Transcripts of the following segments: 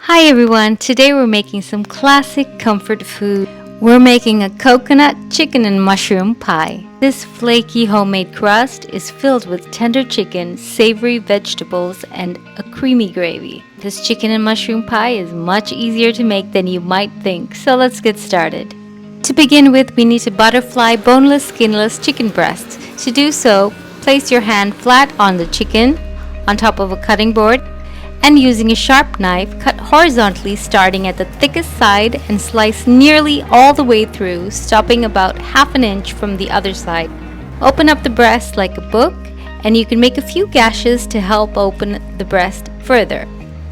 Hi everyone, today we're making some classic comfort food. We're making a coconut chicken and mushroom pie. This flaky homemade crust is filled with tender chicken, savory vegetables, and a creamy gravy. This chicken and mushroom pie is much easier to make than you might think, so let's get started. To begin with, we need to butterfly boneless, skinless chicken breasts. To do so, place your hand flat on the chicken on top of a cutting board, and using a sharp knife, cut horizontally starting at the thickest side and slice nearly all the way through, stopping about half an inch from the other side. Open up the breast like a book, and you can make a few gashes to help open the breast further.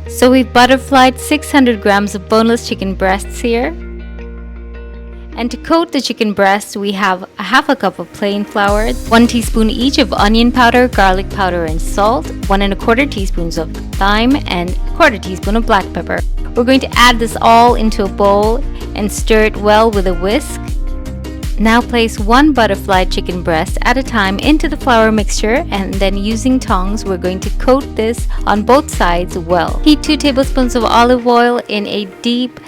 So we've butterflied 600 grams of boneless chicken breasts here. And to coat the chicken breast, we have a half a cup of plain flour, 1 teaspoon each of onion powder, garlic powder, and salt, 1 1/4 teaspoons of thyme, and 1/4 teaspoon of black pepper. We're going to add this all into a bowl and stir it well with a whisk. Now place 1 butterfly chicken breast at a time into the flour mixture, and then using tongs, we're going to coat this on both sides well. Heat 2 tablespoons of olive oil in a deep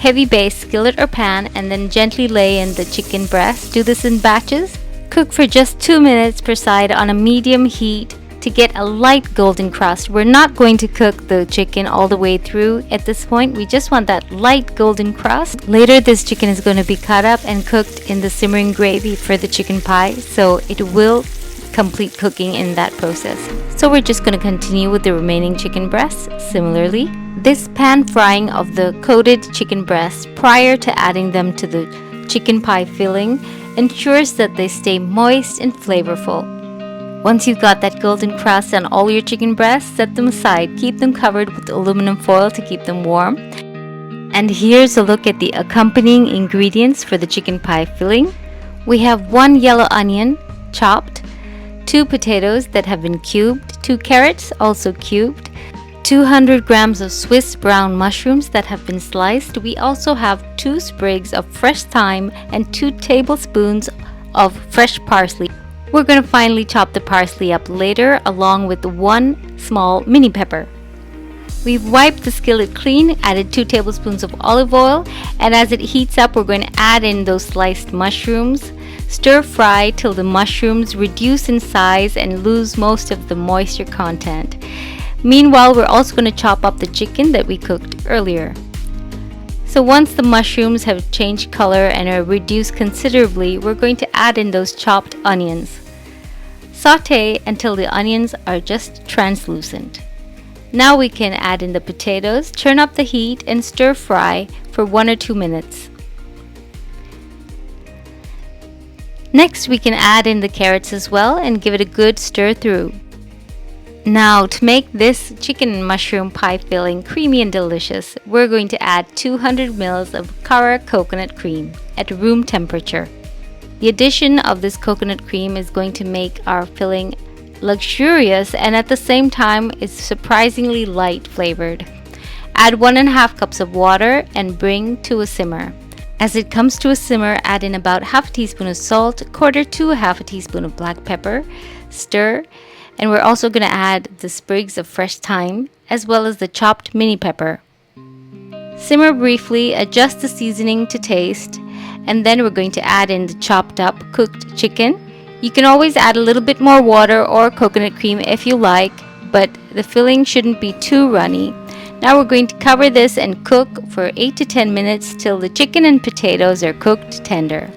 heavy base skillet or pan, and then gently lay in the chicken breast. Do this in batches. Cook for just 2 minutes per side on a medium heat to get a light golden crust. We're not going to cook the chicken all the way through at this point. We just want that light golden crust. Later, this chicken is going to be cut up and cooked in the simmering gravy for the chicken pie, so it will complete cooking in that process. So we're just going to continue with the remaining chicken breasts similarly. This pan frying of the coated chicken breasts prior to adding them to the chicken pie filling ensures that they stay moist and flavorful. Once you've got that golden crust on all your chicken breasts, set them aside. Keep them covered with aluminum foil to keep them warm. And here's a look at the accompanying ingredients for the chicken pie filling. We have 1 yellow onion chopped, 2 potatoes that have been cubed, 2 carrots also cubed, 200 grams of Swiss brown mushrooms that have been sliced. We also have 2 sprigs of fresh thyme and 2 tablespoons of fresh parsley. We're going to finally chop the parsley up later along with 1 small mini pepper. We've wiped the skillet clean, added 2 tablespoons of olive oil, and as it heats up, we're going to add in those sliced mushrooms. Stir fry till the mushrooms reduce in size and lose most of the moisture content. Meanwhile, we're also going to chop up the chicken that we cooked earlier. So once the mushrooms have changed color and are reduced considerably, we're going to add in those chopped onions. Saute until the onions are just translucent. Now we can add in the potatoes, turn up the heat, and stir fry for 1 or 2 minutes. Next, we can add in the carrots as well and give it a good stir through. Now, to make this chicken and mushroom pie filling creamy and delicious, we're going to add 200 ml of Cara coconut cream at room temperature. The addition of this coconut cream is going to make our filling luxurious, and at the same time it's surprisingly light flavored. Add 1.5 cups of water and bring to a simmer. As it comes to a simmer, add in about half a teaspoon of salt, 1/4 to a half a teaspoon of black pepper. Stir, and we're also going to add the sprigs of fresh thyme as well as the chopped mini pepper. Simmer briefly, adjust the seasoning to taste, and then we're going to add in the chopped up cooked chicken. You can always add a little bit more water or coconut cream if you like, but the filling shouldn't be too runny. Now we're going to cover this and cook for 8 to 10 minutes till the chicken and potatoes are cooked tender.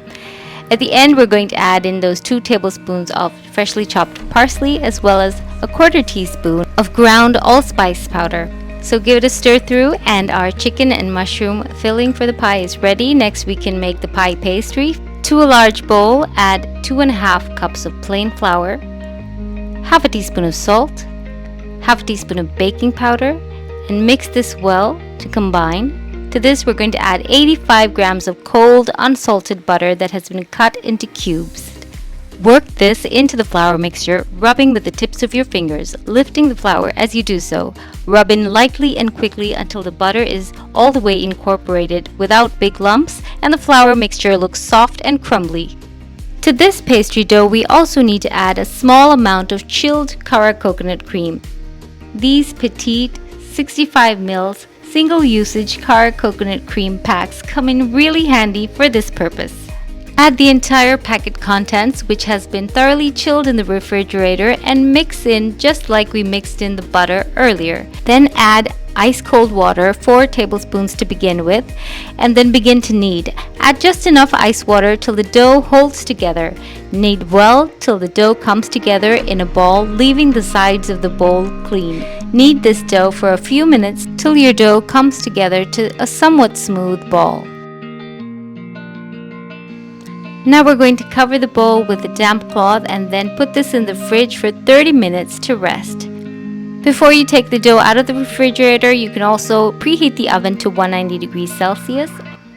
At the end, we're going to add in those 2 tablespoons of freshly chopped parsley as well as a 1/4 teaspoon of ground allspice powder. So give it a stir through, and our chicken and mushroom filling for the pie is ready. Next, we can make the pie pastry. To a large bowl, add 2.5 cups of plain flour, half a teaspoon of salt, half a teaspoon of baking powder, and mix this well to combine. To this, we're going to add 85 grams of cold, unsalted butter that has been cut into cubes. Work this into the flour mixture, rubbing with the tips of your fingers, lifting the flour as you do so. Rub in lightly and quickly until the butter is all the way incorporated without big lumps and the flour mixture looks soft and crumbly. To this pastry dough, we also need to add a small amount of chilled Cara coconut cream. These petite 65 ml Single usage car coconut cream packs come in really handy for this purpose. Add the entire packet contents, which has been thoroughly chilled in the refrigerator, and mix in just like we mixed in the butter earlier. Then add ice cold water, 4 tablespoons to begin with, and then begin to knead. Add just enough ice water till the dough holds together. Knead well till the dough comes together in a ball, leaving the sides of the bowl clean. Knead this dough for a few minutes till your dough comes together to a somewhat smooth ball. Now we're going to cover the bowl with a damp cloth and then put this in the fridge for 30 minutes to rest. Before you take the dough out of the refrigerator, you can also preheat the oven to 190 degrees Celsius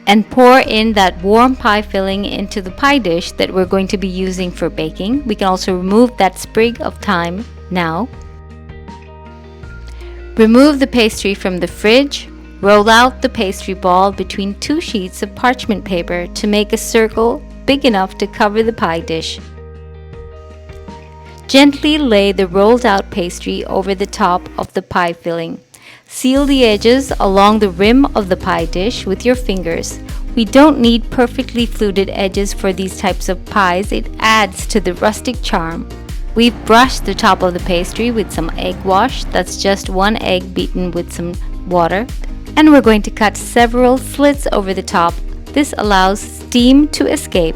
and pour in that warm pie filling into the pie dish that we're going to be using for baking. We can also remove that sprig of thyme now. Remove the pastry from the fridge. Roll out the pastry ball between 2 sheets of parchment paper to make a circle big enough to cover the pie dish. Gently lay the rolled out pastry over the top of the pie filling. Seal the edges along the rim of the pie dish with your fingers. We don't need perfectly fluted edges for these types of pies. It adds to the rustic charm. We've brushed the top of the pastry with some egg wash. That's just 1 egg beaten with some water. And we're going to cut several slits over the top. This allows steam to escape.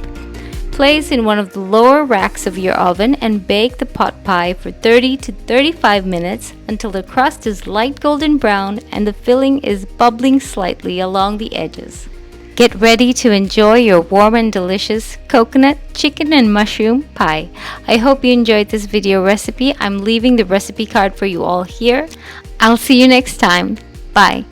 Place in one of the lower racks of your oven and bake the pot pie for 30 to 35 minutes until the crust is light golden brown and the filling is bubbling slightly along the edges. Get ready to enjoy your warm and delicious coconut, chicken and mushroom pie. I hope you enjoyed this video recipe. I'm leaving the recipe card for you all here. I'll see you next time. Bye.